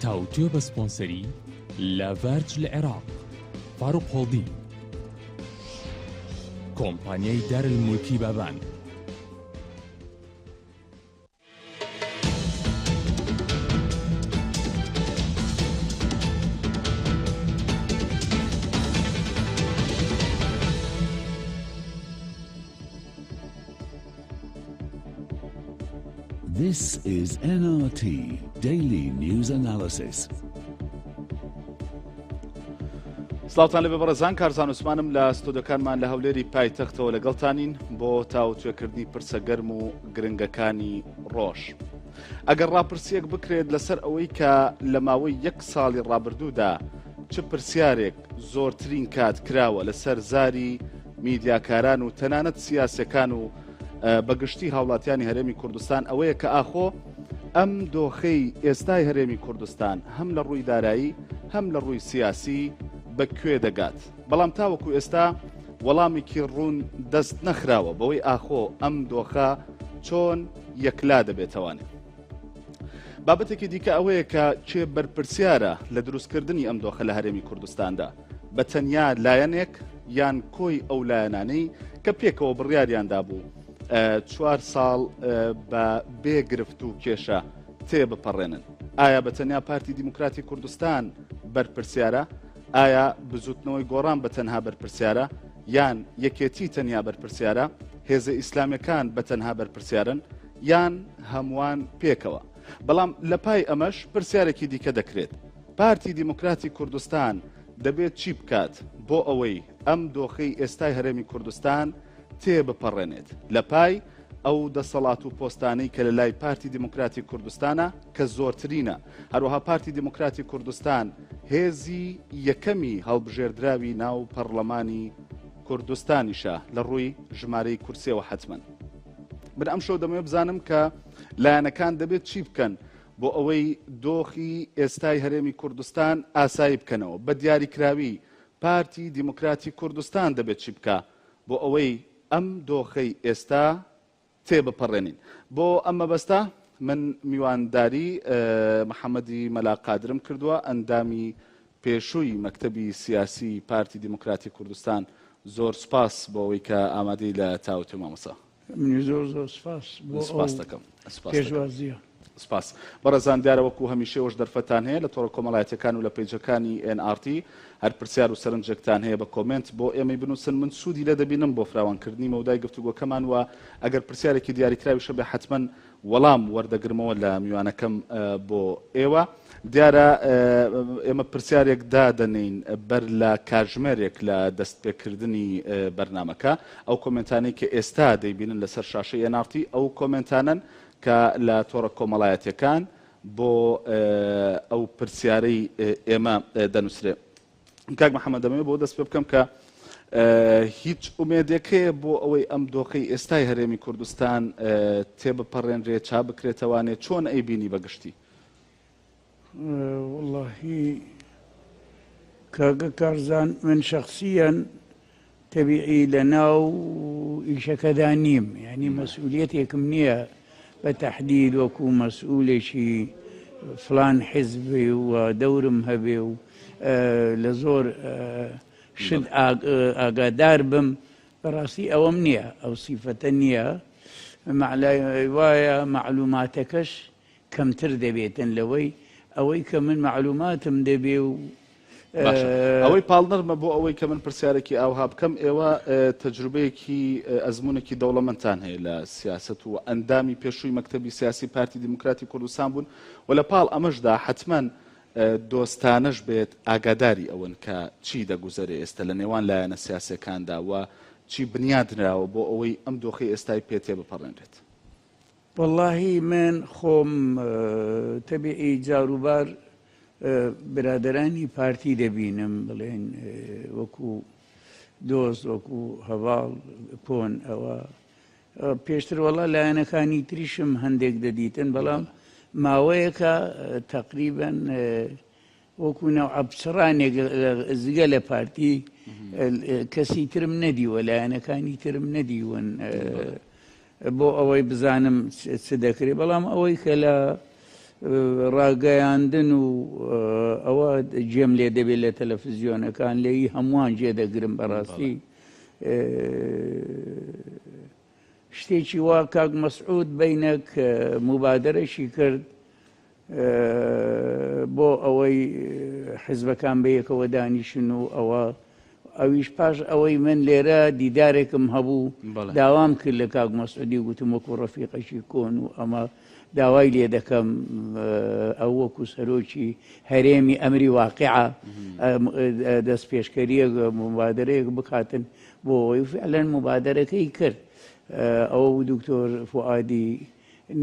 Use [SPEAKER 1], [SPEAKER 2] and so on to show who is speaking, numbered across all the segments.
[SPEAKER 1] تاوتوێ بە سپۆنسەری لاڤەرج لە عێراق، فاروق هۆڵدینگ، کۆمپانیای دارالمولکی بابان.
[SPEAKER 2] This is NRT Daily News Analysis.
[SPEAKER 3] سڵاوتان لەبێ بەڕێزان، کارزان عوسمانم لە ستۆدیۆکانمان لە هەولێری پایتەختەوە لەگەڵتانین بۆ تاوتوێکردنی پرسە گەرم و گرنگەکانی ڕۆژ. ئەگەر ڕاپرسیەک بکرێت لەسەر ئەوەی کە لە ماوەی 1 ساڵی ڕابردوودا چ پرسیارێک زۆرترین کات کراوە لەسەر زاری میدیاکاران و تەنانەت سیاسەکان و بەگشتی هاوڵاتیانی هەرێمی کوردستان ئەوەیە کە ئاخۆ ئەم دۆخەی ئێستای هەرێمی کوردستان هەم لە ڕووی دارایی هەم لە ڕووی سیاسی بەکوێ دەگات. بەڵام تاوەکو ئێستا وەڵامێکی ڕوون دەست نەخراوە بەوەی ئاخۆ ئەم دۆخە چۆن یەکلا دەبێتەوانێت. بابەتێکی دیکە ئەوەیە کە چێ بەرپرسیارە لە دروستکردنی ئەم دۆخە لە هەرێمی کوردستاندا، بە تەنیا لایەنێک یان کۆی ئەو لایەنانەی کە پێکەوە بڕیاریاندا بوو 4 ساڵ بە بێگرفت و کێشە تێبپەڕێنن. ئایا بە تەنیا پارتی دیموکراتی کوردستان بەرپرسیارە؟ ئایا بزوتنەوەی گۆڕان بە تەنها بەرپرسیارە؟ یان یەکێتی تەنیا بەرپرسیارە؟ هێزە ئیسلامیەکان بە تەنها بەرپرسیارن یان هەمووان پێکەوە؟ بەڵام لە پای ئەمەش پرسیارێکی دیکە دەکرێت. پارتی دیموکراتی کوردستان دەبێت چی بکات بۆ ئەوەی ئەم دۆخەی ئێستای هەرێمی کوردستان تێبپەڕێنێت لە پای ئەو دەسەڵات و پۆستانەی کە لە لای پارتی دیموکراتی کوردستانە کە زۆرترینە. هەروەها پارتی دیموکراتی کوردستان هێزی یەکەمی هەڵبژێردراوی ناو پەرلەمانی کوردستانیشە لە ڕووی ژمارەی کورسیەوە حتمەن. من ئەم شەو دەمەوێت بزانم کە لایەنەکان دەبێت چی بکەن بۆ ئەوەی دۆخی ئێستای هەرێمی کوردستان ئاسایی بکەنەوە. بە دیاریکراوی پارتی دیموکراتی کوردستان دەبێت چی بکە بۆ ئەوەی ئەم دۆخەی ئێستا تێبپەڕێنین. بۆ ئەم مەبەستە من میوانداری محەممەدی مەلاقادرم کردووە، ئەندامی پێشووی مەکتەبی سیاسی پارتی دیموکراتی کوردستان. زۆر سپاس بۆ ئەوەی کە ئامادەی لە تاوتێ مامۆستا.
[SPEAKER 4] منی زۆر
[SPEAKER 3] سپاس دەکەم.
[SPEAKER 4] پێشوازیە.
[SPEAKER 3] سپاس. بەڕێزان، دیارە وەکو هەمیشەوەش دەرفەتان هەیە لە تۆڕە کۆمەڵایەتەکان و لە پەیجەکانی NRT هەر پرسیار و سەرنجێکتان هەیە بە کۆمنت بۆ ئێمەی بنووسن. من سوودی لە دەبینم بۆ فراوانکردنی مەودای گفتوگۆکەمان، و ئەگەر پرسیارێکی دیاریکراویشە بێ حتمەن وەڵام وەردەگرمەوە لە میوانەکەم بۆ ئێوە. دیارە ئێمە پرسیارێک دادەنین بەر لە کاتژمێرێک لە دەستپێکردنی بەرنامەکە. ئەو کۆمنتانەی کە ئێستا دەیبینن لەسەر شاشەی NRT ئەو کۆمنتانن کە لە تۆڕە کۆمەڵایەتەکان بۆ ئەو پرسیارەی ئێمە دەنووسرێت. کاک محەممەد، دەمەوێت بۆ دەست پێ بکەم کە هیچ ئومێدێکەیە بۆ ئەوەی ئەم دۆخەی ئێستای هەرێمی کوردستان تێبپەڕێنرێت، چا بکرێتەوانێت، چۆن ئەیبینی بەگشتی؟
[SPEAKER 4] واللهی کاگە کارزان، من شخصیاً تەبیعی لە ناو ئیشەکەدا نیم، یعنی مەسئولیەتێکم نییە بە تەحدید وەکو مەسئولێکی فلان حیزبێ و دەورم هەبێ و لە زۆر شت ئاگادار بم. بەڕاستی ئەوەم نییە، ئەو سیفەتە نییە. وایە معلوماتەکەش کەمتر دەبێتن لەوەی ئەوەی کە من معلوماتم دەبێ و
[SPEAKER 3] ئەوەی پاڵنەرمە بۆ ئەوەی کە من پرسیارێکی ئاوها بکەم. ئێوە تەجروبەیەکی ئەزمونێکی دەوڵەمەندتان هەیە لە سیاست و ئەندامی پێشووی مەکتەبی سیاسی پارتی دیموکراتی کوردستان بوون، و لە پاڵ ئەمەشدا حتمەن دۆستانەش بێت ئاگاداری ئەوەن کە چی دەگوزارێ ئێستا لە نێوان لایەنە سیاسەکاندا و چی بنیادنراوە بۆ ئەوەی ئەم دۆخەی ئێستای پێ تێبپەڕێنرێت.
[SPEAKER 4] واللهی من خۆم تەبیعی جاروبار برادرانی پارتی دەبینم، بڵێن وەکو دۆست، وەکو هەواڵ پۆن. ئەوە پێشتر وەڵا لایەنەکانی تریشم هەندێک دەدیتن، بەڵام ماوەیەکە تقریبا وەکو ناو عەبچڕانێک زگە لە پارتی کەسی ترم نەدیوە، لایەنەکانی ترم نەدیون بۆ ئەوەی بزانم چ دەکرێت. بەڵام ئەوەی کە لە ڕاگەیاندن و ئەوە جێم لێ دەبێت لە تەلەڤیزیۆنەکان لێی هەمووان جێدەگرم بەڕاستی شتێکی وا کاک مەسعود بینەک مبادرەشی کرد بۆ ئەوەی حیزبەکان بەیەکەوە دانیشن و ئەویش پاش ئەوەی من لێرە دیدارێکم هەبوو داوام کرد لە کاک مەسعودی گوتم وەکو ڕەفیقەشی کۆن و ئەمە داوای لێ دەکەم ئەو وەکو سەرۆکی هەرێمی ئەمری واقعە دەست پێشکەریەک مبادرەیەک بکاتن بۆ ئەوەی فعلەن مبادرەکەی کرد ئەو دکتۆر فوئادی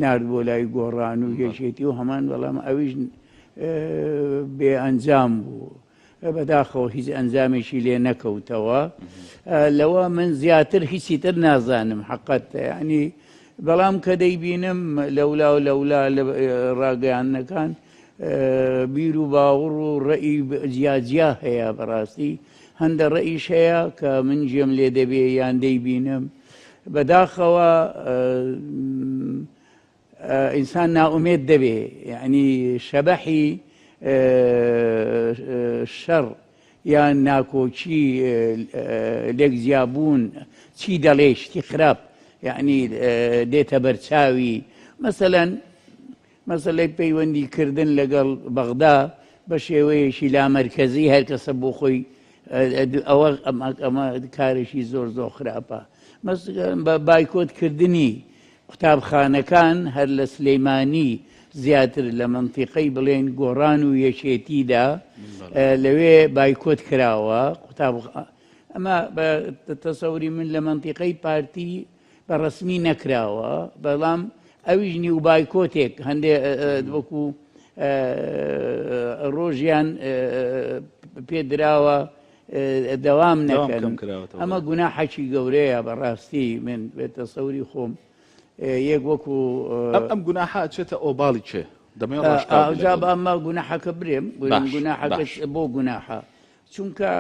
[SPEAKER 4] نرد بۆ لای گۆڕان و یەکێتی و هەمان بەڵام ئەویش بێ ئەنجام بوو بەداخەوە هیچ ئەنجامێکی لێ نەکەوتەوە لەوە من زیاتر هیچی تر نازانم حەقەت ینی بەڵام کە دەیبینم لەولا و لەولا ڕاگەیانەکان بیر و باوەڕ و ڕەئی جیاجیا هەیە بەڕاستی هەندە ڕەئیش هەیە کە من جێم لێ دەبێ یان دەیبینم بەداخەوە ئینسان ناومێت دەبێ یعنی شەبەحی شەڕ یان ناکۆچی لێک زیابوون چی دەڵێ شتی خراپ یعنی دێتە بەرچاوی مەسەلەی پەیوەندیکردن لەگەڵ بەغدا بە شێوەیەکی لامەرکەزی هەر کەسە بۆ خۆی ئەمە کارێکی زۆر خراپە بە بایکۆتکردنی قوتابخانەکان هەر لە سلەیمانی زیاتر لە منتیقەی بڵێن گۆڕان و یەکێتیدا لەوێ بایکۆت کراوە ئەمە بە تەسەوری من لە منتیقەی پارتی بە ڕسمی نەکراوە بەڵام ئەویش نیو بایکۆتێک هەندێک وەکو ڕۆژیان پێدراوە دەوام نەکەن ئەمە گوناحێکی گەورەیە بەڕاستی من بێت تەسەوری خۆم یەک وەکو
[SPEAKER 3] ئەم گوناحە چێتە ئۆباڵی چێ
[SPEAKER 4] جا ئەمە گوناحەکە برێم گوناحەکەش بۆ گوناحە چونکە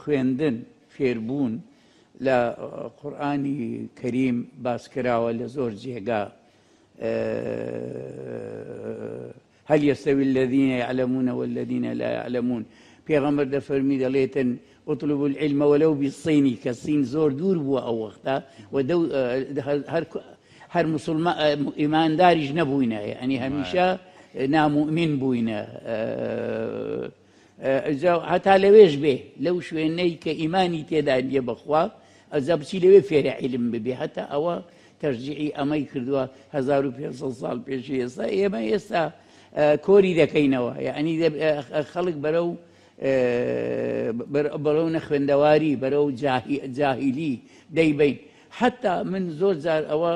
[SPEAKER 4] خوێندن فێربوون لە قورئانی کەریم باس کراوە لە زۆر جێگا هەل یەستەوی الذین یعلمون والذین لا یعلمون پێغەمبەر دەفەرمی دەڵێتن اطلبوا العلم ولو بالصين کە سین زۆر دوور بووە ئەو وەختە و هەر مسلمان ئیمانداریش نەبووینە یعنی هەمیشە نامؤمن بووینە هەتا لەوێش بێ لەو شوێنەی کە ئیمانی تێدا نیە بەخوا ئەجا بچی لەوێ فێرە عیلم ببێ هەتا ئەوە تەرجیعی ئەمەی کردووە 1500 ساڵ پێشی ئێستا ئێمە ئێستا کۆری دەکەینەوە یعنی خەڵک بەرەو نەخوێندەواری بەرەو جاهیلی دەیبین حتا من زۆر جار ئەوە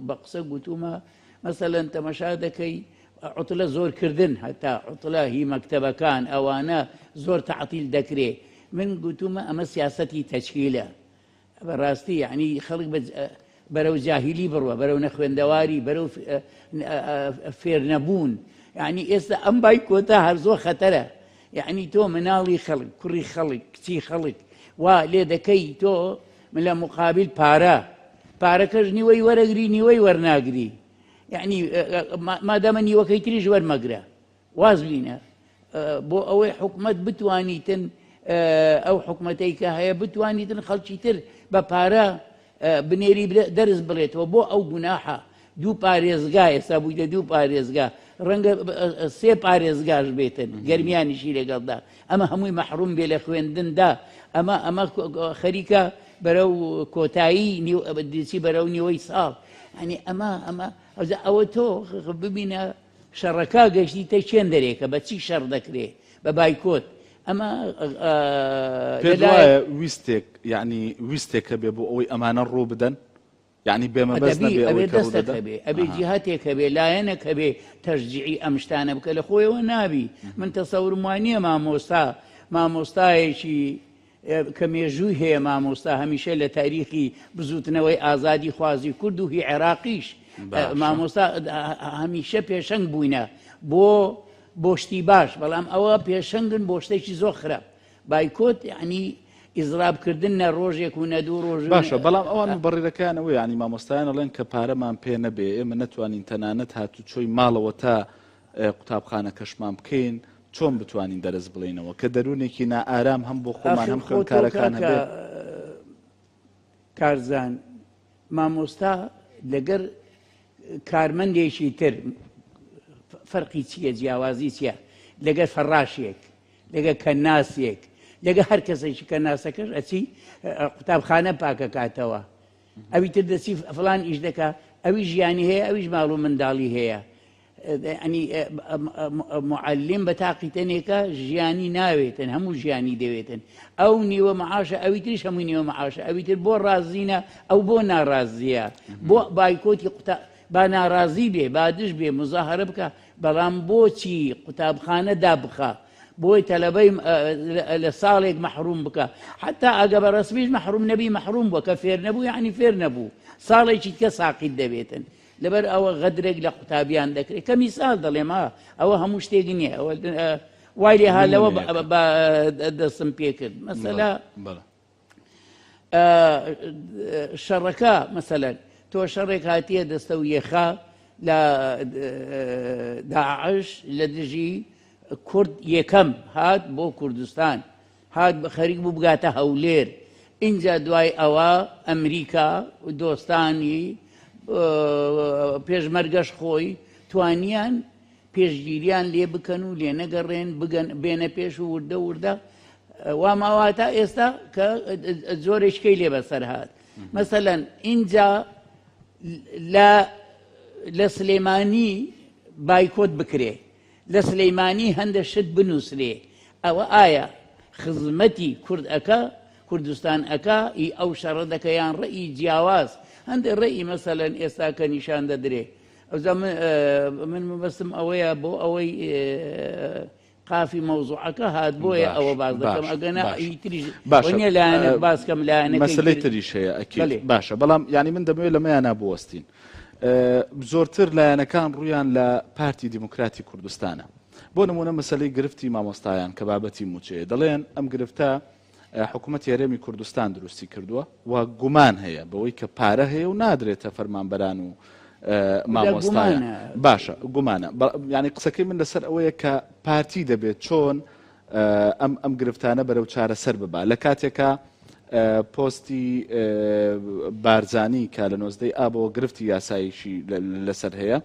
[SPEAKER 4] بە قسە گوتومە مەسەلەن تەمەشا دەکەی عوتلە زۆرکردن هەتا عوتلە هی مەکتەبەکان ئەوانە زۆر تەعتیل دەکرێ من گوتومە ئەمە سیاسەتی تەشکیلە بەڕاستی یعنی خەڵک بەرەو جاهیلی بڕوە بەرەو نەخوێندەواری بەرەو فێرنەبوون یعنی ئێستا ئەم بایکۆتە هەر زۆر خەتەرە یعنی تۆ مناڵی خەڵک کوڕی خەڵک کچی خەڵک وا لێ دەکەی تۆ لە مقابل پارەکەش نیوەی وەرەگری نیوەی وەرناگری یعنی مادەمە نیوەکەی تریش وەرمەگرە واز بینە بۆ ئەوەی حکومەت بتوانیتن ئەو حکومەتەی کە هەیە بتوانیتن خەڵکی تر بە پارە بنێری دەرز بڵێتەوە بۆ ئەو گوناحە دوو پارێزگا ئێستا بوویدە دوو پارێزگا ڕەنگە 3 پارێزگاش بێتن گەرمیانیشی لەگەڵدا ئەمە هەمووی مەحروم بێ لە خوێندندا ئەمە خەریکە بەرەو کۆتایی دیچی بەرەو نیوەی ساڵ ینی ئەوە تۆ ببینە شەڕەکە گەشتیتە چێن دەرێکە بە چی شەڕ دەکرێ بە بایکۆت ئەمە
[SPEAKER 3] ویستێک یعنی ویستێکە بێ بۆ ئەوەی ئەمانە ڕوو بدەن یعنی بێمە
[SPEAKER 4] ئەبێ جیهاتێکە بێ لایەنێکە بێ تەشجیعی ئەم شتانە بکە لە خۆیەوە نابی من تەسەورم وانە مامۆستایەکی کە مێژووی هەیە مامۆستا هەمیشە لە تاریخی بزوتنەوەی ئازادی خوازی کورد و هی عێراقیش مامۆستا هەمیشە پێشەنگ بووینە بۆ شتی باش بەڵام ئەوە پێشەنگن بۆ شتێکی زۆر خراپ بایکۆت یعنی ئیزرابکردن نە ڕۆژێک و نە دوو ڕۆژ
[SPEAKER 3] باشە بەڵام ئەوان بەڕێرەکانەوەی ینی مامۆستایان ئەڵێن کە پارەمان پێ نەبێ ئێمە نەتوانین تەنانەت هاتوچۆی ماڵەوە تا قوتابخانە کەشمان بکەین چۆن بتوانین دەرز بڵێنەوە کە دەروونێکی نائارام هەم بۆ خۆمان هەم خوێندکارەکان هەبێ.
[SPEAKER 4] کارزان مامۆستا لەگەر کارمەندێکی تر فەرقی چییە جیاوازی چییە لەگەر فەڕاشێک لەگەر کەناسێک لەگە هەر کەسێکی کە ناسەکەش ئەچی قوتابخانە پاکەکاتەوە ئەوی تر دەچی فڵان ئیش دەکا ئەوی ژیانی هەیە ئەویش ماڵ و منداڵی هەیە ئەنی معلم بە تاقیتەنێکە ژیانی ناوێتن هەموو ژیانی دەوێتن ئەو نیوە مەعاشە ئەوی تریش هەمووی نیوە مەعاشە ئەوی تر بۆ ڕازینە ئەو بۆ ناڕازیە بۆ بایکۆتی با ناڕازی بێ بادش بێ مزاهرە بکە بەڵام بۆچی قوتابخانە دابخە بۆی تەلەبەی لە ساڵێک مەحروم بکە حتا ئەگە بە ڕسمیش مەحروم نەبی مەحروم بووە کە فێر نەبوو یعنی فێر نەبوو ساڵێکی کە ساقیت دەبێتن لەبەر ئەوە غەدرێک لە قوتابیان دەکرێت کە میسال دەڵێم ئەوە هەموو شتێک نییە ئەوە وای لێ هالەوە دەستم پێ کرد مەسەلا شەڕەکە مەسەلەن تۆ شەڕێک هاتیە دەستە و یێخا لە داعش لە دژی کورد یەکەم هات بۆ کوردستان هات بە خەریک بوو بگاتە هەولێر اینجا دوای ئەوە ئەمریکا دۆستانی پێشمەرگەش خۆی توانیان پێشگیریان لێ بکەن و لێ نەگەڕێن بێنە پێش و وردە وردە وا ماواتە ئێستا کە زۆرێشکەی لێ بەسەر هات مەسەلەن اینجا لە سلێمانی بایکۆت بکرێ لە سلەیمانی هەندە شت بنووسرێ ئەوە ئایا خزمەتی کوردەکە کوردستان ئەکا ئەو شەڕە دەکەیان ڕێی جیاواز هەندێک ڕێی مەسەلەن ئێستا کە نیشان دەدرێ ئەوزە من مەبەستم ئەوەیە بۆ ئەوەی قافی مەوزوعەکە هات بۆیە ئەوە باز دەکەم ئەگەنا ئیتریش باشە لایەنێک باسکەم لایەنەکەی مەسەلەی
[SPEAKER 3] تریش هەیە باشە بەڵام ینی من دەمەوێت لەمەیان نابوەستین زۆرتر لایەنەکان ڕوویان لە پارتی دیموکراتی کوردستانە بۆ نمونە مەسەلەی گرفتی مامۆستایان کە بابەتی موچەیە دەڵێن ئەم گرفتە حکوومەت یاریێمی کوردستان دروستی کردووە و گومان هەیە بەوەی کە پارە هەیە و نادرێتە فەرمانبەران و مامۆستایان باشە گومانە ینی قسەکەی من لەسەر ئەوەیە کە پارتی دەبێت چۆن ئەم گرفتانە بەرەو چارەسەر ببا لە کاتێکە پۆستی بارزانی کە لە 19 ئابەوە گرفتی یاساییشی لەسەر هەیە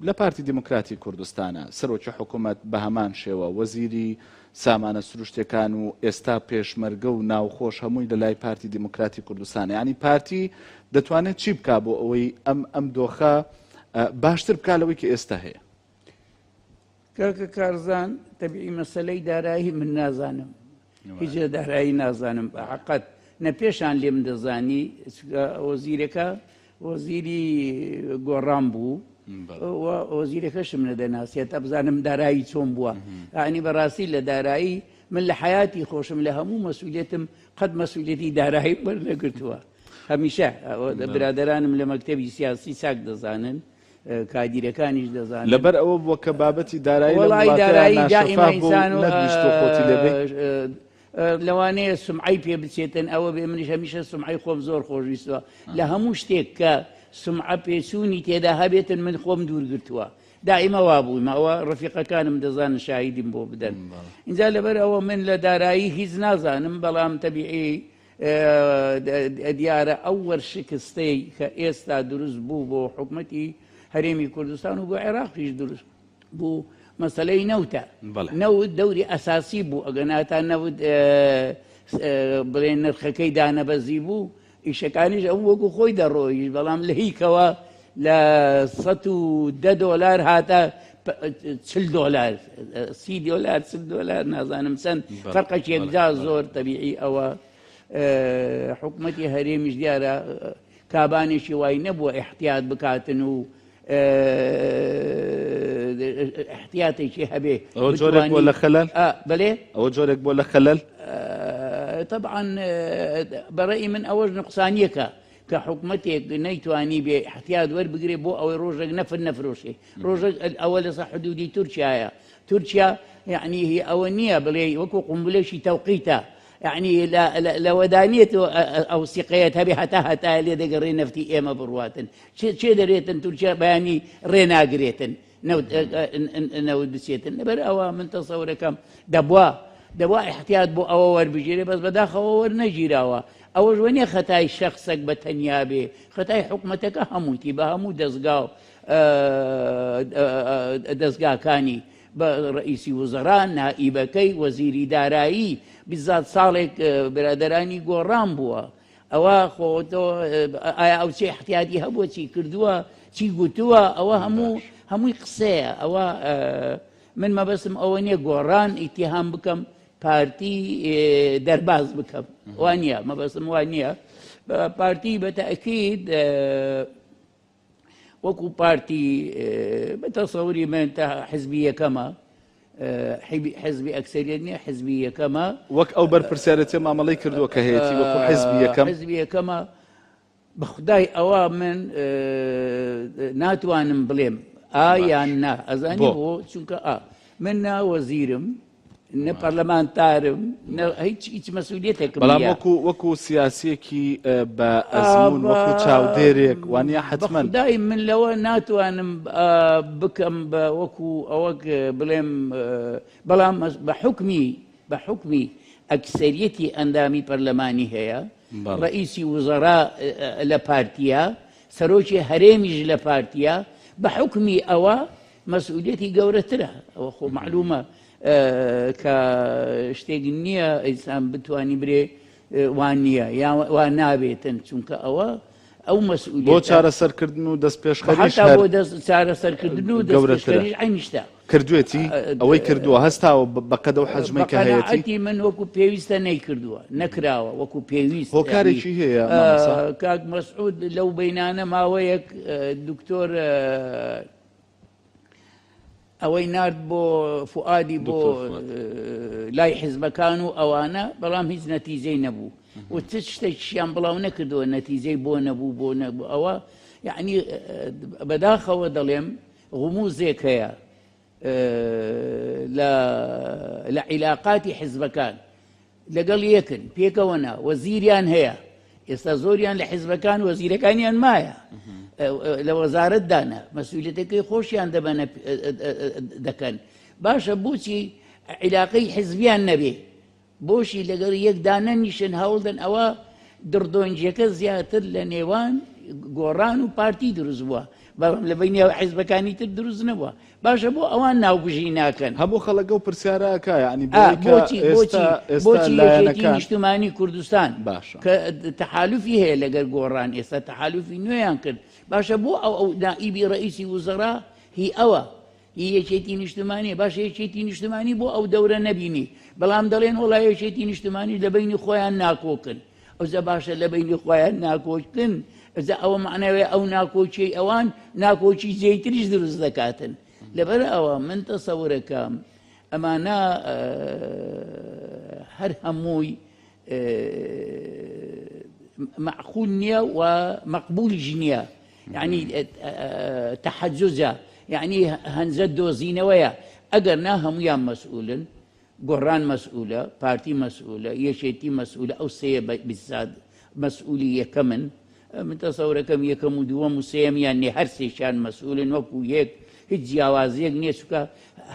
[SPEAKER 3] لە پارتی دیموکراتی کوردستانە سەرۆکی حکوومەت بە هەمان شێوە وەزیری سامانە سروشتەکان و ئێستا پێشمەرگە و ناوخۆش هەمووی لە لای پارتی دیموکراتی کوردستانە ینی پارتی دەتوانێت چی بکا بۆ ئەوەی ئەم دۆخە باشتر بکا لەوەی کە ئێستا هەیە
[SPEAKER 4] کاکە کارزان تەبیعی مەسەلەی دارایی من نازانم هیچ لە دارایی نازانم حقەت نە پێشان لێم دەزانی وەزیرەکە وەزیری گۆڕام بوو وەزیرەکەشم نەدەناسێت ئەبزانم دارایی چۆن بووە ئەنی بەڕاستی لە دارایی من لە حیاتی خۆشم لە هەموو مەسئولیتم قەت مەسئولیەتی دارایی وەرنەگرتووە هەمیشە برادرانم لە مەکتەبی سیاسی چاک دەزانن کادیرەکانیش دەزانن
[SPEAKER 3] لەبەر ئەوە بووە کە بابەتی دارایی
[SPEAKER 4] دائیما ئینسان لەوانەیە سمعی پێ بچێتن ئەوە بێ منیش هەمیشە سمعی خۆم زۆر خۆشویستوە لە هەموو شتێک کە سمعە پێچوونی تێدا هەبێتن من خۆم دوورگرتووە دائیمە وا بوویم ئەوە ڕەفیقەکانم دەزانن شاهیدیم بۆ بدەن اینجا لەبەر ئەوە من لە دارایی هیچ نازانم بەڵام تەبیعی دیارە ئەو وەرشکستەی کە ئێستا دروست بوو بۆ حکومەتی هەرێمی کوردستان و بۆ عێراقیش دروست بوو مەسەلەی نەوتە نەوت دەوری ئەساسی بوو ئەگەناتان نەوت بڵێن نرخەکەی دانەبەزی بوو ئیشەکانیش ئەو وەکو خۆی دەڕۆیش بەڵام لە هیکەوە لە $110 هاتە $40 $30 نازانم چەند فەرقێکجا زۆر تەبیعی ئەوە حکومەتی هەرێمیش دیارە کابانێکی وای نەبووە احتیاط بکاتن و احتیاطێکی هەبێ
[SPEAKER 3] ئەوە جۆرێک بۆ لە خەلەل
[SPEAKER 4] بەڵێ
[SPEAKER 3] ئەوە جۆرێک بۆ لە خەلەل
[SPEAKER 4] طبعا بەڕێی من ئەوەش نقصانیەکە کە حکومەتێک نەیتوانی بێ احتیاط وەربگرێ بۆ ئەوەی ڕۆژێک نەفر نەفرۆشێ ڕۆژێک ئەوە لەسەر حدودی تورکیایە تورکیا یعنی هی ئەوە نییە بڵێ وەکو قومبلەشی تەوقیتە يعني لا ودانيت او سقيت هبي هتا اللي دقري نفتي ايما برواتن شي دريتن ترجع بياني رينا قريتن نو دسيتن نبر او من تصور كم دبوا احتياط بو اور بجري بس بداخل اور نجيراوا او وين خطاي شخصك بتنيابي خطاي حكمتك هموتي بهمو دزقاو دزقا كاني رئيسي وزراء نائبكي وزيري دارایی بالذات صالح برادرانی گۆڕان بووە ئەوە خۆتۆ ئایا ئەو چی احتیاطی هەبووە چی کردووە چی گوتووە ئەوە هەمووی قسەیە ئەوە من مەبەستم ئەوە نییە گۆڕان ئیتیهام بکەم پارتی دەرباز بکەم وان نییە مەبەستم وان نییە پارتی بەتەئکید وەکو پارتی بەتەسەوری من تا حزبی یەکەمە حزبی ئەکسەریەت نییە حزبی یەکەمە
[SPEAKER 3] وەک ئەو بەرپرسیارەتیە مامەڵەی کردووە کە هەیەی وەکو حزبی یەکەم
[SPEAKER 4] حزبی یەکەمە بەخدای ئەوە من ناتوانم بڵێم یان نا ئەزانی بۆ چونکە من نا وەزیرم نە پەرلەمانتارم هیچ مەسئولیەتێکم
[SPEAKER 3] بەڵام وەکو سیاسیەکی بە ئەزمون وەکو چاودێرێک وانە حتمما
[SPEAKER 4] بەخدای من لەوە ناتوانم بکەم بە وەکو ئەوە بڵێم بەڵام بە حکمی ئەکسەریەتی ئەندامی پەرلەمانی هەیە رئیسی وزەرا لە پارتیە سەرۆکی هەرێمیش لە پارتیە بە حکمی ئەوە مەسئولیەتی گەورەترە ئەوە خۆ معلومە کە شتێک نییە ئینسان بتوانی برێ وان نییە یا وان نابێتن چونکە ئەو مەسئولیەت
[SPEAKER 3] بۆ چارەسەرکردن و دەستپێشخەریش
[SPEAKER 4] بۆ چارەسەرکردن و دەستپێشخەریش عینیشتە
[SPEAKER 3] کردوێتی ئەوەی کردووە هەستاوە بەقەدە و حەجمەی کە هەیەی
[SPEAKER 4] من وەکو پێویستە نەیکردووە نەکراوە وەکو پێویست
[SPEAKER 3] هۆکارێکی هەیە
[SPEAKER 4] کاک مەسعود لەو بەینانە ماوەیەک دکتۆر ئەوەی نارد بۆ فوئادی بۆ لای حیزبەکان و ئەوانە بەڵام هیچ نەتیجەی نەبوو و چ شتێکیان بڵاو نەکردووە نەتیجەی بۆ نەبوو ئەوە یعنی بەداخەوە دەڵێم غموزێک هەیە لە عیلاقاتی حیزبەکان لەگەڵ یەکن پێکەوەنا وەزیریان هەیە ئێستا زۆریان لە حیزبەکان وەزیرەکانیان مایە لە وەزارەتدانە مەسئولیەتەکەی خۆشیان دەکەن باشە بۆچی عیلاقەی حیزبیان نەبێ بۆشی لەگەڵ یەکدانە نیشن هەوڵدن ئەوە دڕدۆنجەکە زیاتر لە نێوان گۆڕان و پارتی دروست بووە بەڵام لە بینی ئەو حیزبەکانی تر دروست نەبووە باشە بۆ ئەوان ناوگوژی ناکەن
[SPEAKER 3] هەموو خەڵک و پرسیارەکە یعنی
[SPEAKER 4] بۆچی یەکێتی نیشتمانی کوردستان کە تەحالوفی هەیە لەگەر گۆڕان ئێستا تەحالوفی نوێیان کرد باشە بۆ ئەو نائیبی ڕئیسی وزەرا هی ئەوە هی یەکێتی نیشتمانی باشە یەکێتی نیشتمانی بۆ ئەو دەورە نەبینی بەڵام دەڵێن وڵای یەکێتی نیشتمانی لە بینی خۆیان ناکۆکن ئەوزە باشە لە بینی خۆیان ناکۆکن ئەزە ئەوە معنەوێ ئەو ناکۆچی ئەوان ناکۆچی جێیتریش دروست دەکاتن لەبەر ئەوە من تەسەورەکەم ئەمانە هەر هەمووی معقول نییە و مەقبولیش نییە یعنی تەحەجوزە یعنی هەنجە دۆزینەوەیە ئەگەر نا هەموویان مەسئولن گۆڕان مەسئولە پارتی مەسئولە یەکێتی مەسئولە ئەو سەیە بزاد مەسئولی یەکەمن من تەسەورەکەم یەکەم و دووەم و سێمیان نێ هەر سێشان مەسئولن وەکو یەک هیچ جیاوازیەک نییە چونکە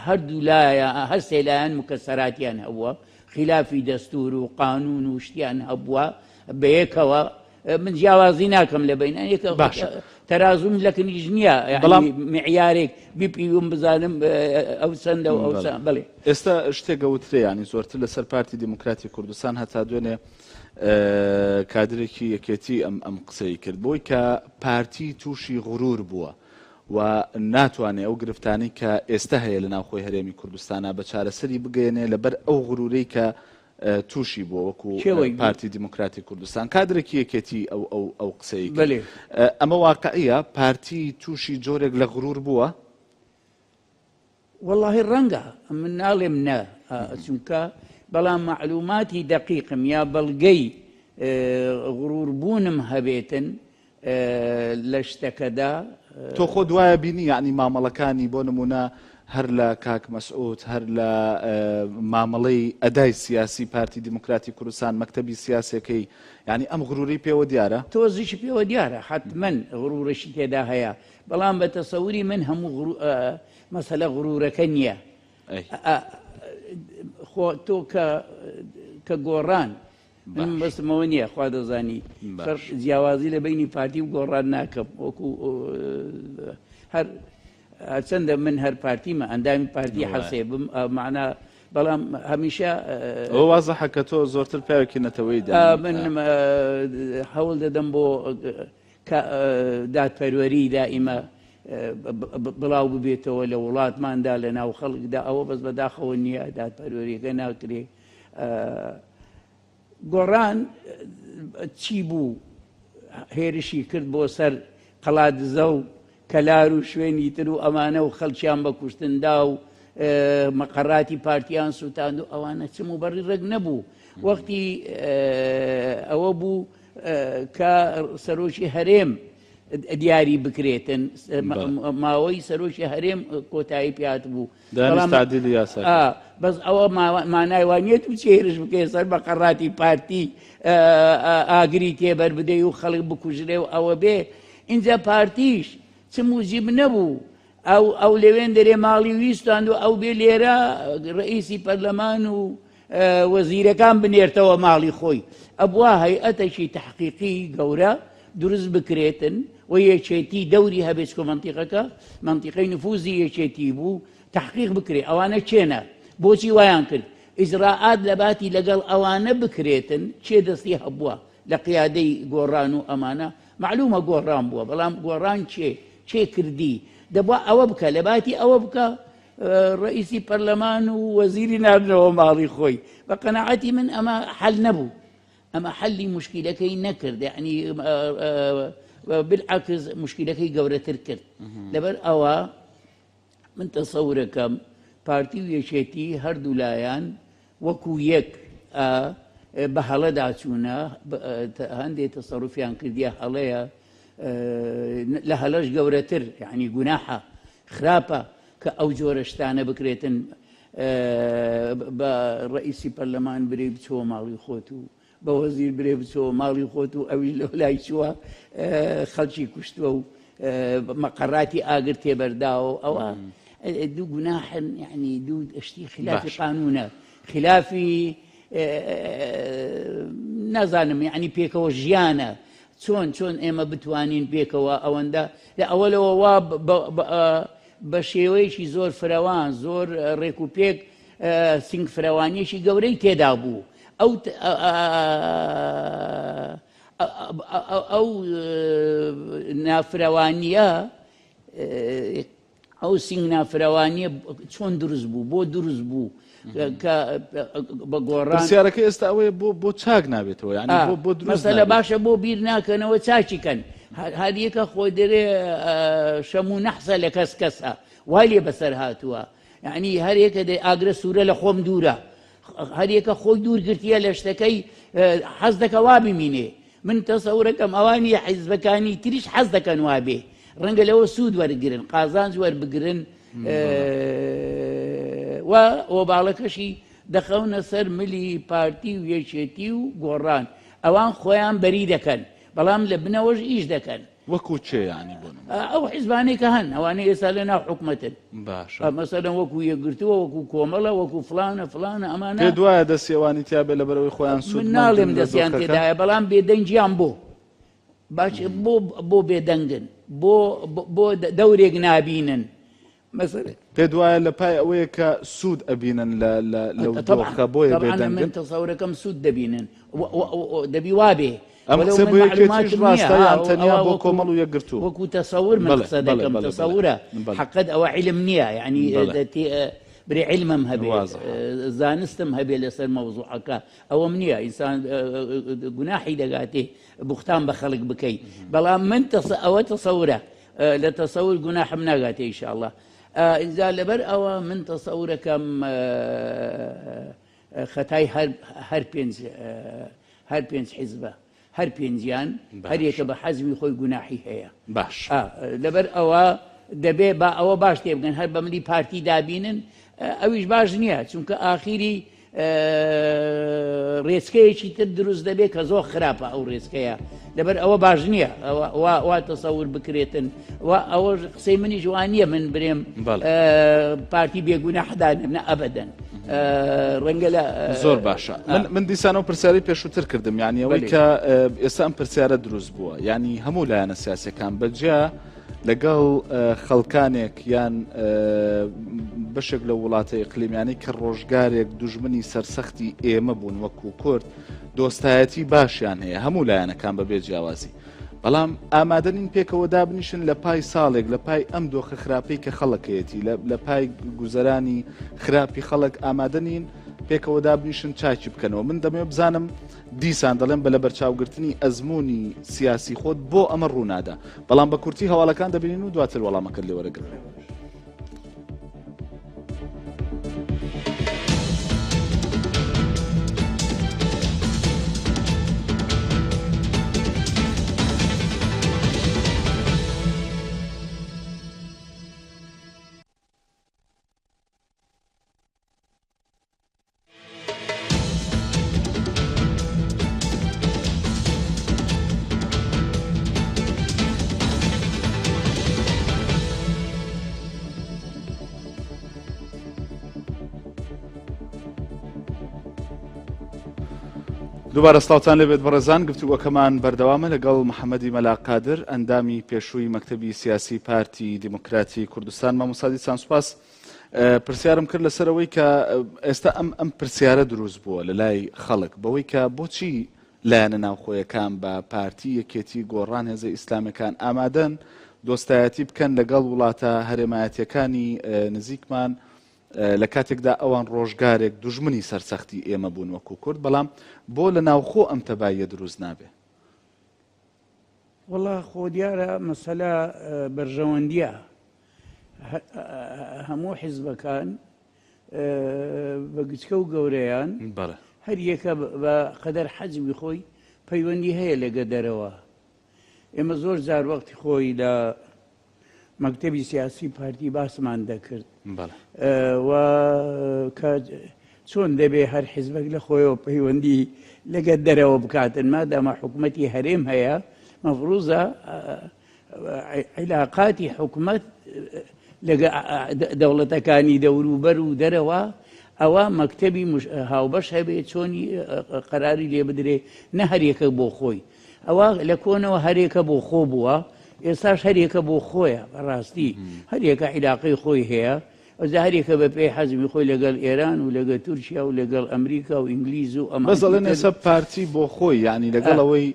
[SPEAKER 4] هەردوو لایە هەر سێ لایەن مکەسەراتیان هەبووە خلافی دەستور و قانون و شتیان هەبووە بەیەکەوە من جیاوازی ناکەم لە بینان تەرازوم لەکنیش نییە معیارێک بیپیوم بزانم ئەو چەندە و ئەو بڵێ
[SPEAKER 3] ئێستا شتێک گەوترێ ینی زۆرتر لەسەر پارتی دموکراتی کوردستان هەتا دوێنێ کادرێکی یەکێتی ئەم قسەی کرد بۆی کە پارتی تووشی غرور بووە و ناتوانێت ئەو گرفتانی کە ئێستا هەیە لە ناوخۆی هەرێمی کوردستانە بە چارەسەری بگەێنێ لەبەر ئەو غرورەی کە تووشی بووە وەکو پارتی دموکراتی کوردستان کادرێکی یەکێتی ئەو قسەی ئەمە واقعیە پارتی تووشی جۆرێک لە غرور بووە
[SPEAKER 4] والله ڕەنگە من ناڵێم نە چونکە بەڵام معلوماتی دقیقم یا بەڵگەی غروربوونم هەبێتن لە شتەکەدا
[SPEAKER 3] تۆ خۆ دوایە بینی یعنی مامەڵەکانی بۆ نمونە هەر لە کاک مەسعود هەر لە مامەڵەی ئەدای سیاسی پارتی دیموکراتی کوردستان مەکتەبی سیاسەکەی یعنی ئەم غروری پێوە دیارە
[SPEAKER 4] تۆزیشی پێوە دیارە حتمەن غروڕشی تێدا هەیە بەڵام بە تەسەوری من هەموو مەسەلە غروورەکە نییە تۆ کە گۆڕان من بەسمەوە نییە خوا دەزانی جیاوازی لە بینی پارتی و گۆڕان ناکەم وەکو هەر چەندە من هەر پارتیمە ئەندامی پارتی حەسێ بم معنا بەڵام هەمیشە
[SPEAKER 3] ئەو وازەحە کە تۆ زۆرتر پیاوێکی نەتەوەی
[SPEAKER 4] من هەوڵ دەدەم بۆ دادپەروەری دائیمە بڵاو ببێتەوە لە وڵاتماندا لە ناو خەڵکدا ئەوە بەس بەداخەوە نییە دادپەروەریەکە ناکرێ گۆڕان چی بوو هێرشی کرد بۆ سەر قەڵادزە و کەلار و شوێنی تر و ئەمانە و خەڵکیان بە کوشتندا و مەقەڕاتی پارتیان سووتاند و ئەوانە چم و بەڕی ڕێک نەبوو وەختی ئەوە بوو کە سەرۆکی هەرێم دیاری بکرێتن ماوەی سەرۆکی هەرێم کۆتایی پێات بوو بەس ئەوە مانای وانیێت و چێرش بکەێت سەر مەقەڕاتی پارتی ئاگری تێبەر بدەی و خەڵک بکوژرێ و ئەوە بێ اینجا پارتیش چ موجب نەبوو ئەو لەوێن دەرێ ماڵی ویستاند و ئەو بێ لێرە ڕئیسی پەرلەمان و وەزیرەکان بنێرتەوە ماڵی خۆی ئەبوا هەیئەتێکی تەحقیقی گەورە دروست بکرێتن و یەکێتی دەوری هەبێت کۆ منتیقەی نفوزی یەکێتی بوو تحقیق بکرێت ئەوانە چێنە بۆچی وایان کرد ئیجراعات لە باتی لەگەڵ ئەوانە بکرێتن چێ دەستی هەبووە لە قیادەی گۆڕان و ئەمانە معلومە گۆڕان بووە بەڵام گۆڕان چێ کردی دەبووە ئەوە بکە لە باتی ئەوە بکە ڕئیسی پەرلەمان و وەزیری نابنەوە ماڵی خۆی بە قەناعەتی من ئەمە حەل نەبوو ئەمە حەلی مشکلەکەی نەکرد یعنی بالعکس مشکلەکەی گەورەتر کرد لەبەر ئەوە من تەسەورەکەم پارتی و یەکێتی هەردوو لایەن وەکو یەک بە هەڵەدا چوونە هەندێک تەسەڕوفیان کردیە هەڵەیە لە هەڵەش گەورەتر یعنی گوناحە خراپە کە ئەو جۆرە شتانە بکرێتن بە ڕئیسی پەرلەمان برێ بچۆ ماڵی خۆت و بە وەزیر برێ بچۆ ماڵی خۆت و ئەوی لە لای چووە خەڵکی کوشتووە و مەقەڕاتی ئاگر تێبەرداوە ئەوە دوو گوناحن یعنی دوو شتی خلافی قانونە خلافی نازانم یعنی پێکەوە ژیانە چۆن ئێمە بتوانین پێکەوە ئەوەندە لە ئەوەلەوە وا بە شێوەیەکی زۆر فراوان زۆر ڕێک و پێک سنگ فراوانیەکی گەورەی تێدا بوو ئەو نافراوانیە ئەو سنگ نافراوانیە چۆن دروست بوو بۆ دروست بوو کە بە گۆڕان
[SPEAKER 3] پرسیارەکە ئێستا ئەوەیە بۆ چاک نابێتەوە یعنی بۆ دروست
[SPEAKER 4] مەسەلە باشە بۆ بیر ناکەنەوە چاچیکەن هەر یەکە خۆی دەرێ شەم و نەحسە لە کەسە وای لێ بەسەر هاتووە یعنی هەر یەکە دێ ئاگرە سوورە لە خۆم دوورە هەر یەکە خۆی دوور گرتیە لە شتەکەی حەز دەکە وا بمینێ من تەسەورەکەم ئەوانی حیزبەکانی تریش حەز دەکەن وا بێ ڕەنگە لەوە سوود وەرگرن قازانج وەربگرن و ئۆباڵەکەشی دەخەونە سەر ملی پارتی و یەکێتی و گۆڕان ئەوان خۆیان بەری دەکەن بەڵام لە بنەوەش ئیش دەکەن
[SPEAKER 3] وەکو چێ ینی بۆ
[SPEAKER 4] ئەو حیزبانەی کە هەن ئەوانەی ئێستا لە ناو حکومەتن
[SPEAKER 3] باشە
[SPEAKER 4] مەسەلەن وەکو یەکگرتووە وەکو کۆمەڵە وەکو فلانە ئەمانە
[SPEAKER 3] پێ دوایە دەستێوانی تیا بێ لەبەرەوەی خۆیان سوود
[SPEAKER 4] من ناڵێم دەستیان تێدایە بەڵام بێدەنگیان بۆ باش بۆ بێدەنگن بۆ دەورێک نابینن مەسەلە
[SPEAKER 3] پێ دوایە لە پای ئەوەیە کە سوود ئەبینن لەو دۆخە بۆیە بێدەنگن
[SPEAKER 4] من تەسەورەکەم سوود دەبینن دەبی وابێ
[SPEAKER 3] ئەم قسە بۆ یەکێتیش ڕاستە یان تەنیا بۆ کۆمەڵ و یەکگرتووە
[SPEAKER 4] وەکو تەسەور من قسە دەکەم تەسەورە حەقەت ئەوە علم نییە یعنی برێ علمم هەبێ زانستم هەبێ لەسەر مەوزوعەکە ئەوەم نییە ئینسان گوناحی دەگاتێ بوختان بە خەڵک بکەیت بەڵام من ئەوە تەسەورە لە تەسەور گوناحم ناگاتێ ئینشاءڵڵا ئینجا لەبەر ئەوە من تەسەورەکەم خەتای هەر پێنج حیزبە هەر پێنجیان هەرێکە بە حەزمی خۆی گوناحی هەیە
[SPEAKER 3] باش
[SPEAKER 4] لەبەر ئەوە دەبێ با ئەوە باش تێ بگەن هەر بە ملی پارتی دابینن ئەویش باش نییە چونکە ئاخیری ڕێچکەیەکی تر دروست دەبێت کە زۆر خراپە ئەو ڕێچکەیە لەبەر ئەوە باش نییە وا تەسەور بکرێتن ئەوە قسەی منی جوان نییە من برێم پارتی بێگونە حدانم نە ئەبەدەن ڕەنگە لە
[SPEAKER 3] زۆر باشە من دیسانەوە پرسیاری پێشووتر کردم یعنی ئەوەی کە ئێستا ئەم پرسیارە دروست بووە یعنی هەموو لایەنە سیاسەکان بەجیا لەگەڵ خەڵکانێک یان بەشێک لە وڵاتە ئیقلیمیانی کە ڕۆژگارێک دوژمنی سەرسەختی ئێمە بوون وەکو کورد دۆستایەتی باشیان هەیە هەموو لایەنەکان بەبێ جیاوازی بەڵام ئامادەنین پێکەوە دابنیشن لە پای ساڵێک لە پای ئەم دۆخە خراپەی کە خەڵکەیەتی لە پای گوزەرانی خراپی خەڵک ئامادەنین پێکەوە دابنیشن چاکی بکەنەوە من دەمێ بزانم دیسان دەڵێن بە لە بەرچاوگرتنی ئەزمموی سیاسی خۆت بۆ ئەمە ڕوونادا بەڵام بە کورتی هەواڵەکان دەبینین و دواتر وەڵامەکە لێ وەرەگرن دووبارە سڵاوتان لەبێت بەڕێزان گفتوگۆکەمان بەردەوامە لەگەڵ محەممەدی مەلاقادر ئەندامی پێشووی مەکتەبی سیاسی پارتی دیموکراتی کوردستان مامۆستا دیسان سوپاس پرسیارم کرد لەسەرەوەی کە ئێستا ئەم پرسیارە دروست بووە لە لای خەڵک بەوەی کە بۆچی لایەنە ناوخۆیەکان بە پارتی یەکێتی گۆڕان هێزە ئیسلامەکان ئامادەن دۆستایەتی بکەن لەگەڵ وڵاتە هەرێمایەتیەکانی نزیکمان لە کاتێکدا ئەوان ڕۆژگارێک دوژمنی سەرسەختی ئێمە بوون وەکو کورد بەڵام بۆ لە ناوخۆ ئەم تەباییە دروست نابێ
[SPEAKER 4] وەڵا خۆ دیارە مەسەلا بەرژەوەندیە هەموو حیزبەکان بە گچکە و گەورەیان هەر یەکە بە قەدەر حەجمی خۆی پەیوەندی هەیە لەگە دەرەوە ئێمە زۆر جار وەختی خۆی لە مەکتەبی سیاسی پارتی باسمان دەکرد و چۆن دەبێ هەر حیزبێک لە خۆیەوە پەیوەندی لەگە دەرەوە بکاتن مادامە حکوومەتی هەرێم هەیە مەفروزە عیلاقاتی حکوومەت لەگە دەوڵەتەکانی دەوروبەر و دەرەوە ئەوە مەکتەبی هاوبەش هەبێت چۆنی قەراری لێ بدرێ نە هەرێکە بۆ خۆی ئەوە لە کۆنەوە هەرێکە بۆ خۆ بووە ئێستاش هەرێکە بۆ خۆیە بەڕاستی هەرێکە عیلاقەی خۆی هەیە ئەوزە هەرێکە بە پێی حەزمی خۆی لەگەڵ ئێران و لەگە تورکیا و لەگەڵ ئەمریکا و ئینگلیز و ئەمە
[SPEAKER 3] بەزەڵێن ئێستا پارتی بۆ خۆی یعنی لەگەڵەوەی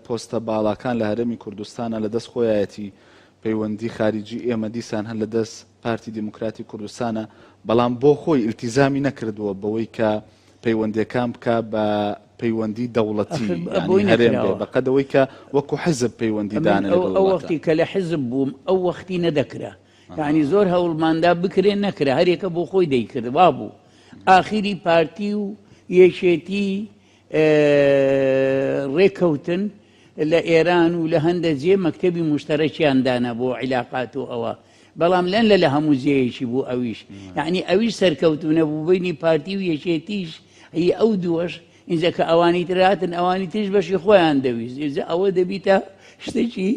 [SPEAKER 3] پۆستە باڵاکان لە هەرێمی کوردستانە لە دەست خۆیەتی پەیوەندی خارجی ئێمە دیسان هەر لە دەست پارتی دیموکراتی کوردستانە بەڵام بۆ خۆی ئیلتیزامی نەکردووە بەوەی کە پەیوەندیەکان بکە بە پەیوەندی دەوڵەتی هەرێم بێ بەقەدەوەی کە وەکو حزب پەیوەندی دانە
[SPEAKER 4] ئەو وەختی کە لە حزب بووم ئەو وەختی نەدەکرا یعنی زۆر هەوڵماندا بکرێن نەکرا هەرێکە بۆ خۆی دەیکرد وا بوو ئاخیری پارتی و یەکێتی ڕێکەوتن لە ئێران و لە هەندە جێ مەکتەبی مشتەرەکیان دانا بۆ عیلاقات و ئەوە بەڵام لەن لە هەموو جێیەکی بوو ئەویش یعنی ئەویش سەرکەوتونە بوو بینی پارتی و یەکێتیش هی ئەو دووەش اینجا کە ئەوانی تراتن ئەوانی تریش بەشی خۆیان دەویست ئێجا ئەوە دەبیتە شتێکی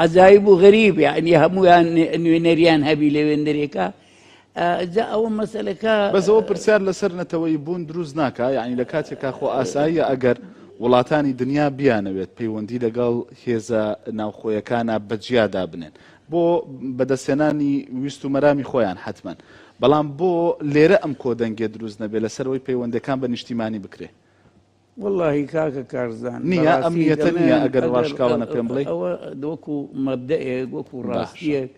[SPEAKER 4] عەجایب و غەریب یعنی هەمویان نوێنەریان هەبی لەوێندەرێکە جا ئەوە مەسەلەکە
[SPEAKER 3] بەزەوە پرسیار لەسەر نەتەوەی بوون دروست ناکە یعنی لە کاتێکا خۆ ئاساییە ئەگەر وڵاتانی دنیا بیانەوێت پەیوەندی لەگەڵ هێزە ناوخۆیەکانە بەجیادا بنێن بۆ بەدەستێنانی ویست و مەرامی خۆیان حتمما بەڵام بۆ لێرە ئەم کۆدەنگێ دروست نەبێت لەسەرەوەی پەیوەندەکان بە نیشتیمانی بکرێ
[SPEAKER 4] واللهی کاکە کارزان
[SPEAKER 3] نییە ئەمیەتە نییە ئەگەر ڕاشکاوانە پێم بڵێ
[SPEAKER 4] ئەوە وەکو مەبدەئێک وەکو ڕاستیەک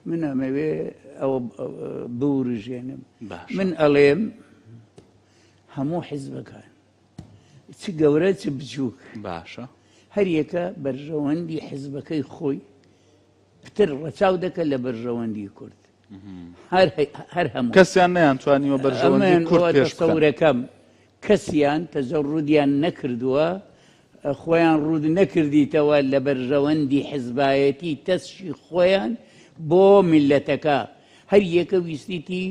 [SPEAKER 4] من ئەمەوێ ئەوە بورژێنم من ئەڵێم هەموو حیزبەکان چ گەورە چ بچووک
[SPEAKER 3] باشە
[SPEAKER 4] هەر یەکە بەرژەوەندی حیزبەکەی خۆی پتر ڕەچاو دەکە لە بەرژەوەندی کورد هەر هەموو
[SPEAKER 3] کەسیان نەیانتوانیوە بەرژەوەندی کورد پێش
[SPEAKER 4] بکەن کەسیان تەجەڕودیان نەکردووە خۆیان ڕوود نەکردیتەوە لە بەرژەوەندی حیزبایەتی تەسشی خۆیان بۆ میلەتەکە هەر یەکە ویستیتی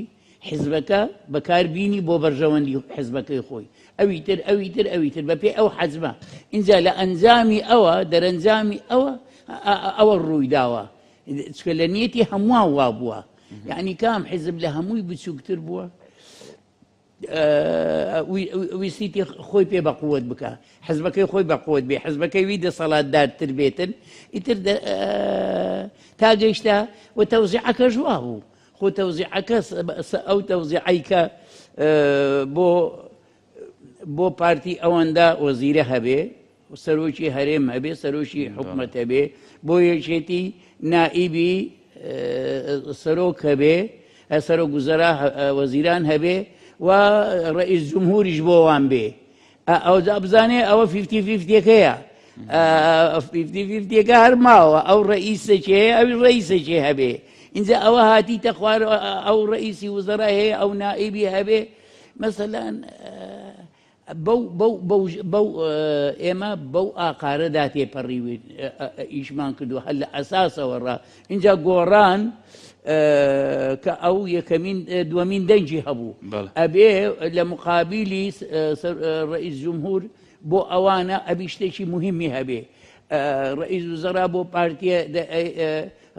[SPEAKER 4] حیزبەکە بەکاربینی بۆ بەرژەوەندی حیزبەکەی خۆی ئەویتر بە پێی ئەو حەزمە اینجا لە ئەنجامی ئەوە دەرەنجامی ئەوە ڕووی داوە چکە لە نیەتی هەمووان وا بووە یعنی کام حیزب لە هەمووی بچووکتر بووە ویستیتی خۆی پێ بە قووت بکە حزبەکەی خۆی بە قووت بێ حزبەکەی وی دەسەڵاتدارتر بێتن ئیتر تا گەیشتە و تەوزیعەکە ژوا بوو خۆ تەوزیعەکە ئەو تەوزیعەی کە بۆ پارتی ئەوەندا وەزیرە هەبێ سەرۆکی هەرێم هەبێ سەرۆکی حکومەت هەبێ بۆ یەکێتی نائیبی سەرۆک هەبێ سەرۆک وزەرا وەزیران هەبێ و ڕئیس جمهوریش بۆ وان بێ ئەو بزانێ ئەوە 50-50ەکەیە 50-50ەکە هەر ماوە ئەو ڕئیسەکێ ئەوی ڕئیسەکێ هەبێ اینجا ئەوە هاتیتە خوار ئەو ڕئیسی وزەرا هەیە ئەو نائیبی هەبێ مەسەلەن بەو ئێمە بەو ئاقارەدا تێپەڕی ئیشمان کردو هەر لە ئەساسەوە ڕا اینجا گۆڕان کە ئەو یەکەمین دووەمین دەنجی هەبوو ئەبێ لە مقابلی ڕئیس جمهور بۆ ئەوانە ئەبی شتێکی مهمی هەبێ ڕئیس وزەرا بۆ پارتیە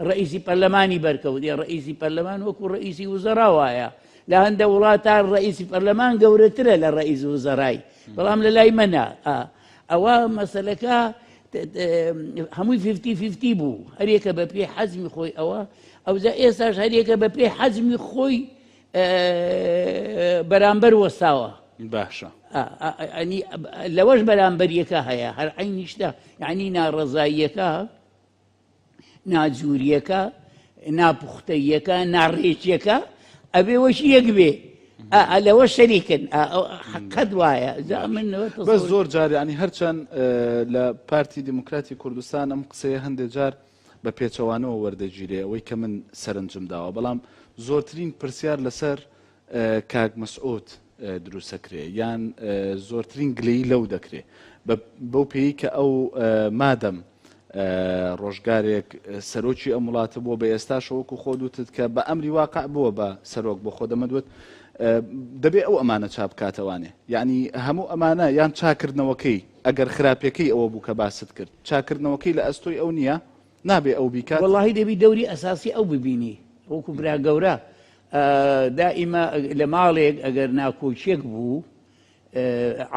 [SPEAKER 4] ڕئیسی پەرلەمانی بەرکەوت ڕئیسی پەرلەمان وەکو ڕئیسی وزەرا وایە لە هەندە وڵاتە ڕئیسی پەرلەمان گەورەترە لە ڕئیس وزەرای بەڵام لە لای منە ئەوە مەسەلەکە هەمووی 50-50 بوو هەرێکە بە پێی حەزمی خۆی ئەوجا ئێستاش هەرێکە بە پێی حەزمی خۆی بەرامبەر وەستاوە
[SPEAKER 3] باشە
[SPEAKER 4] لەوەش بەرامبەریەکە هەیە هەر عینیشتە یعنی ناڕەزاییەکە ناجووریەکە ناپوختەیەکە ناڕێکیەکە ئەبێ وەشی یەک بێ لەوە شەریکن حەقەت وایە
[SPEAKER 3] بەس زۆر جارێ ینی هەرچەند لە پارتی دیموکراتی کوردستان ئەم قسەیە هەندێک جار بە پێچەوانەوە وەردەگیرێ ئەوەی کە من سەرنجم داوە بەڵام زۆرترین پرسیار لەسەر کاک مەسعود دروستەکرێ یان زۆرترین گلەیی لەو دەکرێ بەو پێی کە ئەو مادەم ڕۆژگارێک سەرۆکی ئەم وڵاتە بووە بە ئێستاشەوەکو خۆ دوتت کە بە ئەمری واقع بووە بە سەرۆک بۆ خۆ دەمەدوت دەبێ ئەو ئەمانە چاپ کاتەوانێ یعنی هەموو ئەمانە یان چاکردنەوەکەی ئەگەر خراپەکەی ئەوە بوو کە باست کرد چاکردنەوەکەی لە ئەستۆی ئەو نییە نابێ ئەو بیکات
[SPEAKER 4] وەڵاهی دەبی دەوری ئەساسی ئەو ببینی وەکو برا گەورە دائیمە لە ماڵێک ئەگەر ناکۆچێک بوو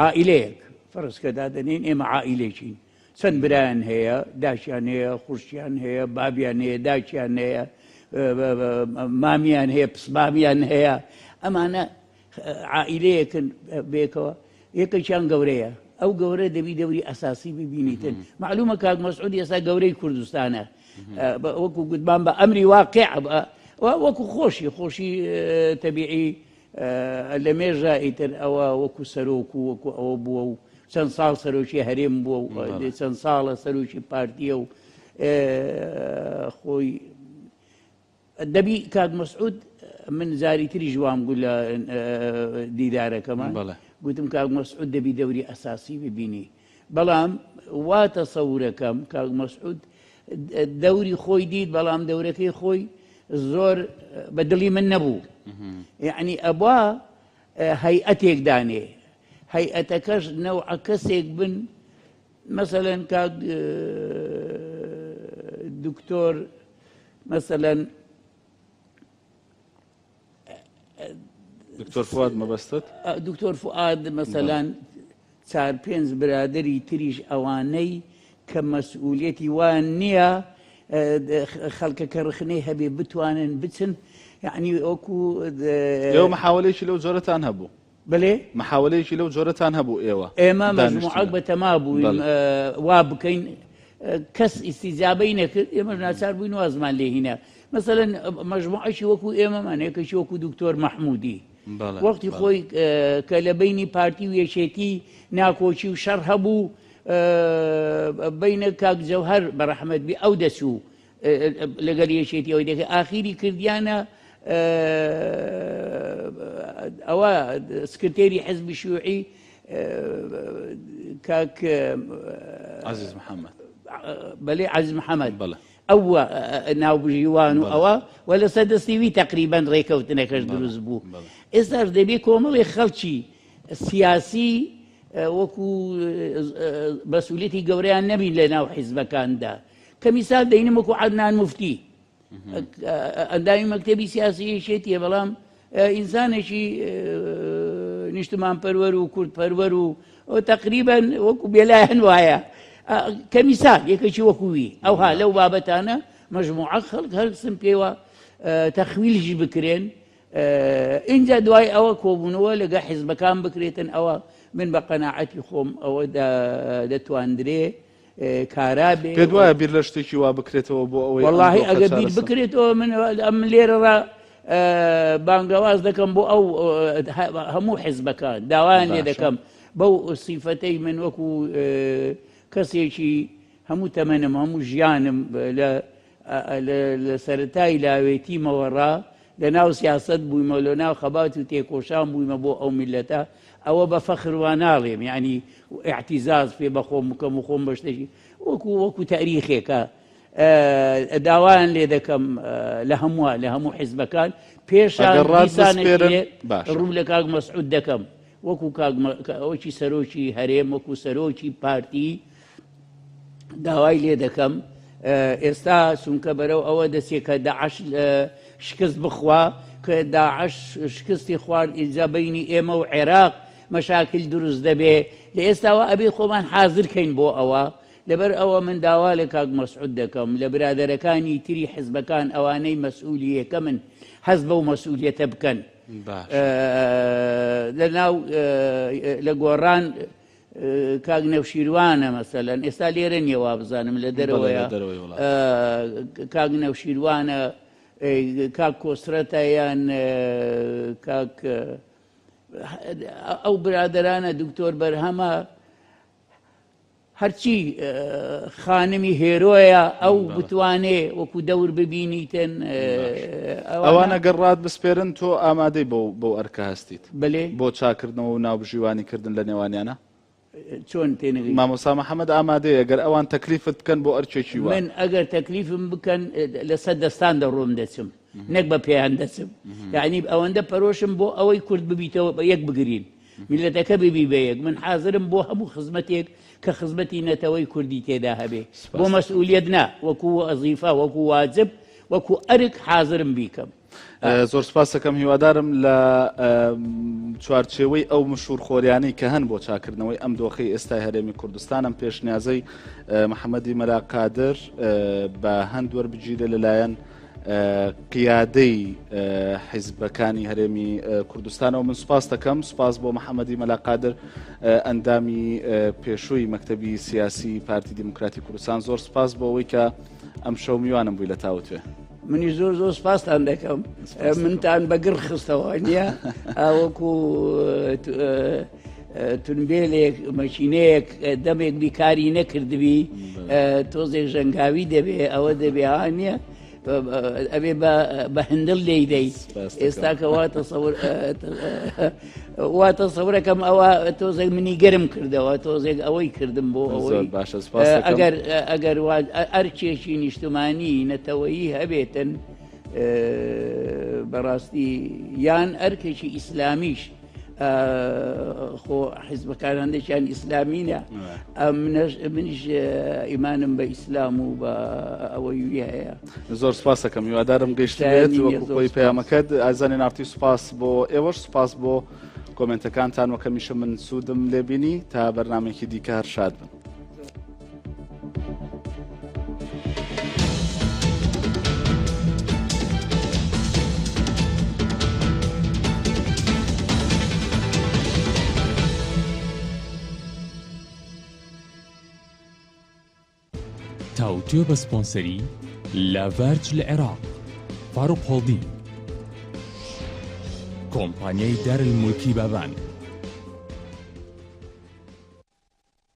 [SPEAKER 4] عائیلەیەک فەرزکە دادەنێن ئێمە عائیلێکین چەند برایان هەیە داشیان هەیە خوشتیان هەیە بابیان هەیە داچیان هەیە مامیان هەیە پسبابیان هەیە ئەمانە عائیلەیەکن بێکەوە یەکەیان گەورەیە ئەو گەورە دەبی دەوری ئەساسی ببینیتن معلومە کاک مەسعود ئێستا گەورەی کوردستانە وەکو گوتمان بە ئەمری واقع وەکو خۆشی تەبیعی لە مێژە ئیتر ئەوە وەکو سەرۆک و وەکو ئەوە بووە و چەند ساڵ سەرۆکی هەرێم بووە و چەند ساڵە سەرۆکی پارتیە و خۆی دەبی کاک مەسعود من جاری تری جوام گوو لە دیدارەکەمان گوتم کاک مەسعود دەبی دەوری ئەساسی ببینی بەڵام وا تەسەورەکەم کاک مەسعود دەوری خۆی دیت بەڵام دەورەکەی خۆی زۆر بەدڵی من نەبوو یعنی ئەبوا هەیئەتێک دانێ هەیئەتەکەش نەوعە کەسێک بن مەسەلەن کاک دکتۆر مەسەلەن
[SPEAKER 3] دکتۆر فواد مەبەستت
[SPEAKER 4] دکتۆر فواد مەسەلەن 4-5 برادری تریش ئەوانەی کە مەسئولیەتی وان نییە خەڵکەکە ڕخنەی هەبێ بتوانن بچن یعنی وەکو
[SPEAKER 3] ئێوە محاولەیەکی لەو جۆرەتان هەبوو
[SPEAKER 4] بڵێ
[SPEAKER 3] محاولەیەکی لەو جۆرەتان هەبوو
[SPEAKER 4] ئێمە مەجموعەک بەتەما بووین وا بکەین کەس ئیستیجابەی نەکرد ئێمە ناچار بووین وازمان لێهینە مەسەلەن مەجموعەشی وەکو ئێمەمانەیەکەشی وەکو دکتۆر مەحموودی وەختی خۆی کە لە بینی پارتی و یەکێتی ناکۆچی و شەڕ هەبوو بینە کاک جەوهەر بەڕەحمەت بی ئەو دەچوو لەگەڵ یەکێتی ئەوەی دەکە ئاخیری کردیانە ئەوە سکرتێری حزبی شیوعی كاك
[SPEAKER 3] عزيز محمد
[SPEAKER 4] بلي عزيز محمد
[SPEAKER 3] بله
[SPEAKER 4] أو ناو بجيوان أو ولا سدستيوي تقريبا ريكوتنا كاش دروز بو إستار دبي كومل خلشي سياسي وكو مسؤوليتي قوريان نبي لنا حزب كان دا كمثال دينمكو عدنان مفتي دائما مكتبي سياسي شيء بلام إنسان شيء نجتمع برورو كرد برورو وتقريبا وكو بلاهن وايا كمثال يكشي وكوي أو ها لو بابتانا مجموعة خلق هرسم بيوا تخويل جي بكرين إنجا دواي أو كوبونوا لقى حزب كان بكريتن أو من بقناعتي خوم أو دا تواندري كارابي
[SPEAKER 3] بيدوايا بير لشتكي وابكريتو بو أوي
[SPEAKER 4] والله أقبيل بكريتو من أم ليرة بانغواز دكم بو أو همو حزب كان داوان دكم بو صفتي من وكو كسيشي همو تمنم همو جيانم لسرتاي لاويتي مورا لناو سياسات بويما لناو خباتو تيكوشان بويما بو أو ملتا أو بفخر ونالم يعني اعتزاز في بخوم كمخوم بشتشي وكو تاريخي كا داوان لدكم لهمو حزب كان بيشان لسانة الروم لكاق مسعود دكم وكو كاغ سروشي هرم وكو سروشي بارتي داوای لێ دەکەم ئێستا سونکە بەرەو ئەوە دەچێت کە داعش شکست بخوا کە داعش شکستی خوارد ئینجا بینی ئێمە و عێراق مەشاکل دروست دەبێ لە ئێستاوە ئەبێ خۆمان حازرکەین بۆ ئەوە لەبەر ئەوە من داوا لە کاک مەسعود دەکەم لە برادەرەکانی تری حزبەکان ئەوانەی مەسئولیەکە من حەز بەو مەسئولیەتە بکەن لەناو لە گۆڕان كاغ نوشيروانة مثلا ئێستا لێرە نیە وا بزانم لە دەرەوەیە كاغ نوشیروانە کاک کۆسرەتە یان کاک ئەو برادرانە دکتۆر بەرهەمە هەرچی خانمی هێرۆیە ئەو بتوانێ وەکو دەور ببینیتن
[SPEAKER 3] ئەوانە گەڕات بسپێرن تۆ ئامادەی بۆ ئەرکە هەستیت
[SPEAKER 4] بەلێ
[SPEAKER 3] بۆ چاکردنەوە و ناوبژیوانیکردن لە نێوانیانە
[SPEAKER 4] چۆن تێنەگەی
[SPEAKER 3] مامۆستا محەممەد ئامادەیە ئەگەر ئەوان تەکلیفت بکەن بۆ ئەرچێکی وە
[SPEAKER 4] من ئەگەر تەکلیفم بکەن لە سەددەستان دەڕۆم دەچم نەک بە پێیان دەچم یعنی ئەوەندە پەرۆشم بۆ ئەوەی کورد ببیتەوە بە یەک بگرین میلەتەکە ببی بە یەک من حازرم بۆ هەموو خزمەتێک کە خزمەتی نەتەوەی کوردی تێدا هەبێ بۆ مەسئولیەت نا وەکو وەزیفە وەکو واجب وەکو ئەرک حازرم بیکەم
[SPEAKER 3] زۆر سپاس دەکەم هیوادارم لە چوارچێوەی ئەو مشهورخۆریانەی کە هەن بۆ چاکردنەوەی ئەم دۆخەی ئێستای هەرێمی کوردستانم پێشنیازەی محەممەدی مەلا قادر بە هەند وەربگیرە لەلایەن قیادەی حیزبەکانی هەرێمی کوردستانەوە من سوپاس دەکەم سوپاس بۆ محەممەدی مەلا قادر ئەندامی پێشووی مەکتەبی سیاسی پارتی دیموکراتی کوردستان زۆر سپاس بۆ ئەوەی کە ئەم شەو میوانم بووی لە تاوتوێ
[SPEAKER 4] منی زۆر سپاسان دەکەم منتان بەگڕ خستەوە نییە وەکو تونبێلێک مەشینەیەک دەمێک بیکاری نەکردبی تۆزێک ژەنگاوی دەبێ ئەوە دەبێ ها نییە ئەبێ بە هەندڵ لێدەی ئێستا کە واتە سەورەکەم ئەوە تۆزێک منی گەرم کردەوە تۆزێک ئەوەی کردم بۆ ئەوەی ئەگەر ئەرکێکی نیشتمانی نەتەوەیی هەبێتن بەڕاستی یان ئەرکێکی ئیسلامیش خۆ حیزبەکان هەندێکیان ئیسلامینە منیش ئیمانم بە ئیسلام و بە ئەوەی هەیە
[SPEAKER 3] زۆر سپاس دەکەم هیوادارم گەیشتێت وەکو خۆی پەیامەکەت ئازانی ناوتی سوپاس بۆ ئێوەش سوپاس بۆ کۆمنتەکانتان وەکەمیشە من سوودم لێبینی تا بەرنامێکی دیکە هەر شاد بن.
[SPEAKER 1] تاوتوێ بە سپۆنسەری لاڤەرج لە عێراق فاروق هۆڵدینگ کۆمپانیای دارالمولکی بابان